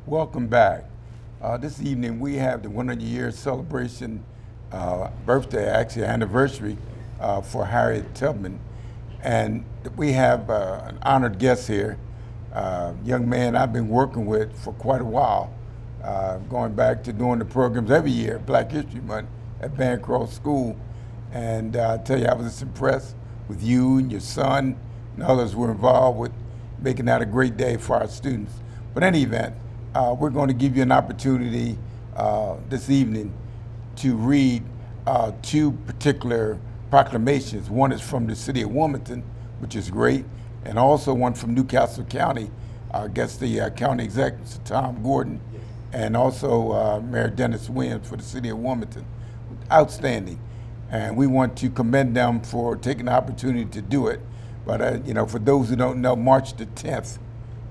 Welcome back. This evening we have the 100-year celebration, birthday, actually anniversary, for Harriet Tubman. And we have an honored guest here, young man I've been working with for quite a while, going back to doing the programs every year, Black History Month at Bancroft School. And I tell you, I was just impressed with you and your son and others who were involved with making that a great day for our students. But in any event, we're going to give you an opportunity this evening to read two particular proclamations. One is from the city of Wilmington, which is great, and also one from Newcastle County. I guess the county executive, Tom Gordon, and also Mayor Dennis Williams for the city of Wilmington. Outstanding. And we want to commend them for taking the opportunity to do it. But you know, for those who don't know, March the 10th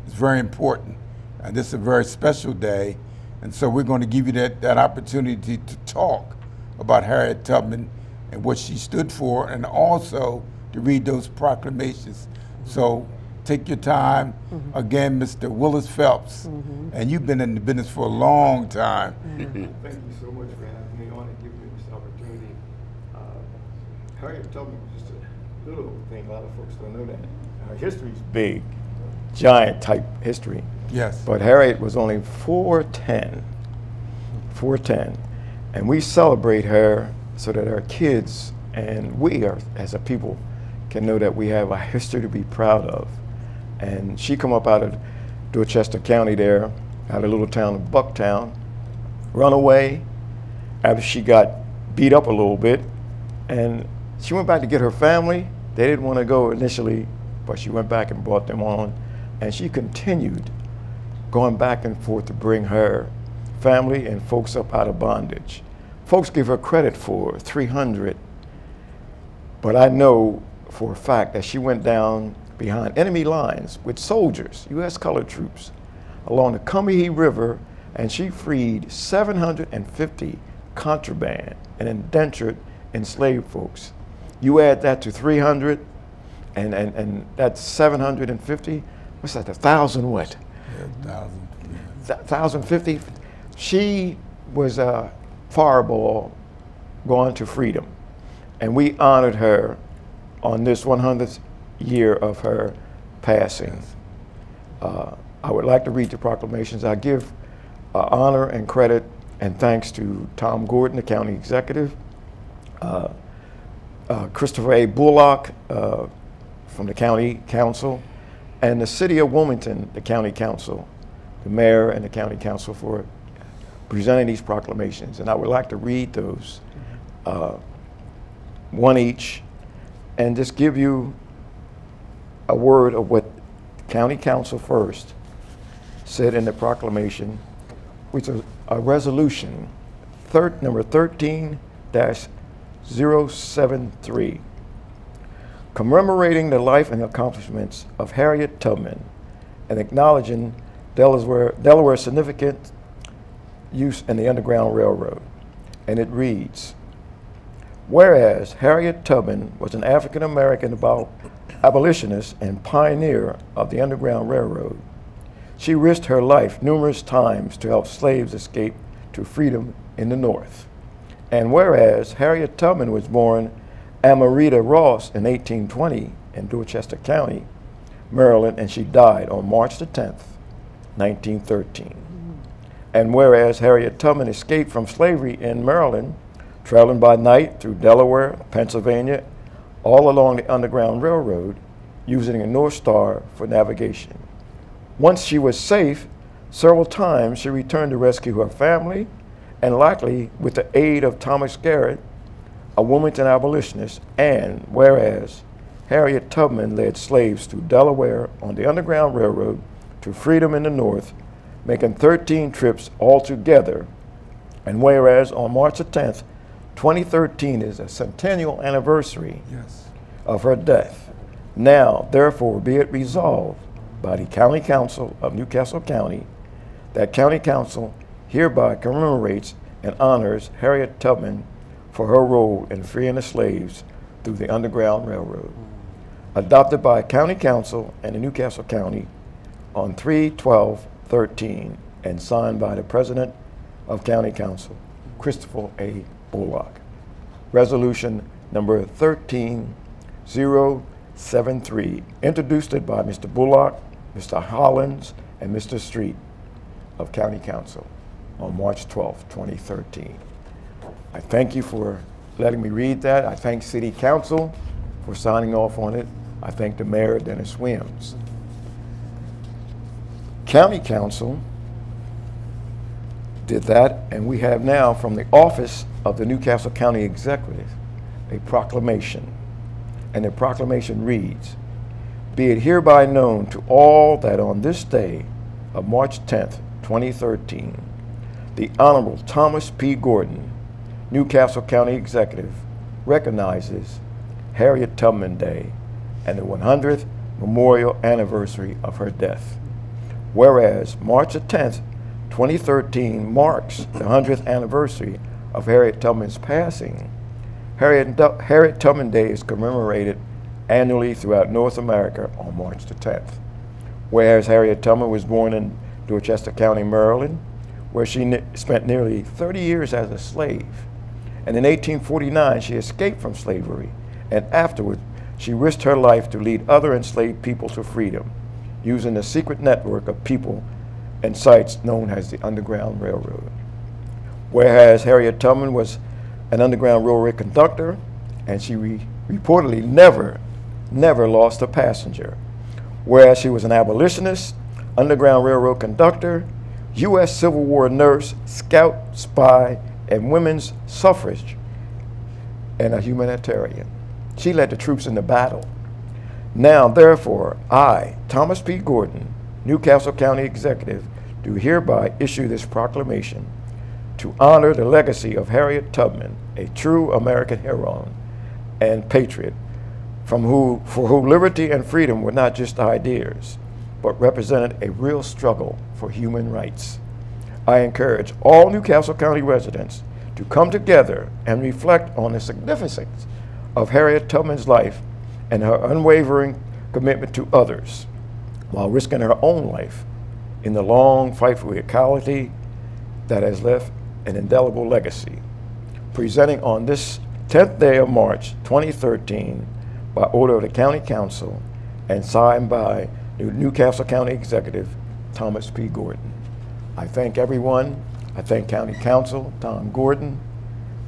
is very important. And this is a very special day. And so we're going to give you that opportunity to talk about Harriet Tubman and what she stood for, and also to read those proclamations. So take your time. Again, Mr. Willis Phelps, and you've been in the business for a long time. Thank you so much for having me on and giving me this opportunity. Harriet Tubman was just a little thing. A lot of folks don't know that. Her history's big, giant type history. Yes. But Harriet was only 4'10", 4'10", and we celebrate her so that our kids and we are, as a people, can know that we have a history to be proud of. And she come up out of Dorchester County there, out of the little town of Bucktown, run away after she got beat up a little bit, and she went back to get her family. They didn't want to go initially, but she went back and brought them on, and she continued going back and forth to bring her family and folks up out of bondage. Folks give her credit for 300, but I know for a fact that she went down behind enemy lines with soldiers, U.S. colored troops, along the Combahee River, and she freed 750 contraband and indentured enslaved folks. You add that to 300, and that's 750, what's that, 1,000 what? Yeah, 1,050. She was a fireball going to freedom, and we honored her on this 100th year of her passing. I would like to read the proclamations. I give honor and credit and thanks to Tom Gordon, the county executive, Christopher A. Bullock from the county council, and the city of Wilmington, the county council, the mayor and the county council for presenting these proclamations. And I would like to read those, one each, and just give you a word of what the county council first said in the proclamation, which is a resolution, number 13-073, commemorating the life and accomplishments of Harriet Tubman and acknowledging Delaware's significant use in the Underground Railroad. And it reads, whereas Harriet Tubman was an African-American abolitionist and pioneer of the Underground Railroad, she risked her life numerous times to help slaves escape to freedom in the North. And whereas Harriet Tubman was born Amarita Ross in 1820 in Dorchester County, Maryland, and she died on March the 10th, 1913. And whereas Harriet Tubman escaped from slavery in Maryland, traveling by night through Delaware, Pennsylvania, all along the Underground Railroad, using a North Star for navigation. Once she was safe, several times she returned to rescue her family, and likely with the aid of Thomas Garrett, a Wilmington abolitionist. And whereas Harriet Tubman led slaves through Delaware on the Underground Railroad to freedom in the North, making 13 trips altogether. And whereas on March the 10th, 2013 is a centennial anniversary of her death. Now, therefore, be it resolved by the County Council of Newcastle County that County Council hereby commemorates and honors Harriet Tubman for her role in freeing the slaves through the Underground Railroad. Adopted by County Council and the Newcastle County on 3/12/13 and signed by the President of County Council, Christopher A. Bullock. Resolution number 13073, introduced by Mr. Bullock, Mr. Hollins, and Mr. Street of County Council on March 12, 2013. I thank you for letting me read that. I thank City Council for signing off on it. I thank the Mayor, Dennis Williams. County Council did that, and we have now from the office of the Newcastle County Executive a proclamation. And the proclamation reads, "Be it hereby known to all that on this day of March 10th, 2013, the Honorable Thomas P. Gordon, Newcastle County Executive, recognizes Harriet Tubman Day and the 100th memorial anniversary of her death. Whereas March the 10th, 2013 marks the 100th anniversary of Harriet Tubman's passing, Harriet Tubman Day is commemorated annually throughout North America on March the 10th. Whereas Harriet Tubman was born in Dorchester County, Maryland, where she spent nearly 30 years as a slave. And in 1849, she escaped from slavery, and afterward, she risked her life to lead other enslaved people to freedom, using a secret network of people and sites known as the Underground Railroad. Whereas Harriet Tubman was an Underground Railroad conductor, and she reportedly never lost a passenger. Whereas she was an abolitionist, Underground Railroad conductor, U.S. Civil War nurse, scout, spy, and women's suffrage, and a humanitarian. She led the troops in the battle. Now, therefore, I, Thomas P. Gordon, Newcastle County Executive, do hereby issue this proclamation to honor the legacy of Harriet Tubman, a true American heroine and patriot, for whom liberty and freedom were not just ideas, but represented a real struggle for human rights. I encourage all Newcastle County residents to come together and reflect on the significance of Harriet Tubman's life and her unwavering commitment to others, while risking her own life in the long fight for equality that has left an indelible legacy. Presenting on this 10th day of March 2013 by order of the County Council and signed by the Newcastle County Executive, Thomas P. Gordon. I thank everyone. I thank County Council, Tom Gordon,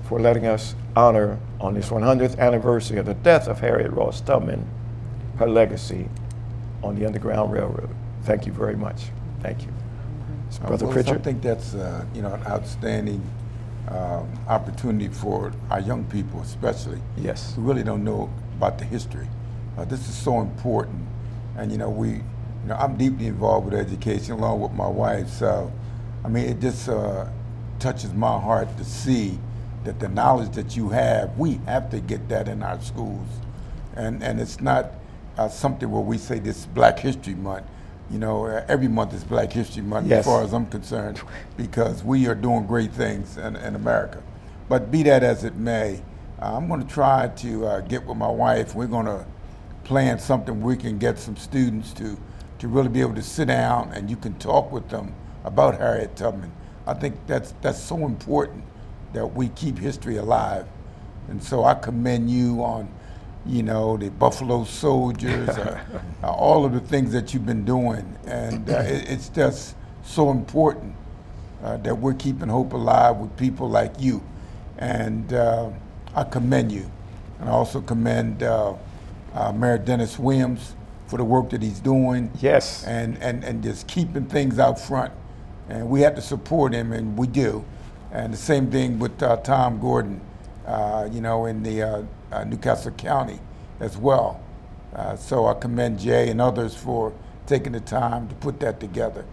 for letting us honor on this 100th anniversary of the death of Harriet Ross Tubman, her legacy on the Underground Railroad. Thank you very much. Thank you. Brother Pritchett. I think that's an outstanding opportunity for our young people, especially. Yes. Who really don't know about the history. This is so important, and I'm deeply involved with education along with my wife. So, I mean, it just touches my heart to see that the knowledge that you have, we have to get that in our schools, and it's not something where we say this is Black History Month. Every month is Black History Month, yes, as far as I'm concerned, because we are doing great things in America. But be that as it may, I'm going to try to get with my wife. We're going to plan something we can get some students to really be able to sit down and you can talk with them about Harriet Tubman. I think that's so important that we keep history alive. And so I commend you on the Buffalo Soldiers, all of the things that you've been doing. And it's just so important that we're keeping hope alive with people like you. And I commend you. And I also commend Mayor Dennis Williams for the work that he's doing. Yes. And just keeping things out front. And we have to support him, and we do. And the same thing with Tom Gordon, in the Newcastle County as well. So I commend Jay and others for taking the time to put that together.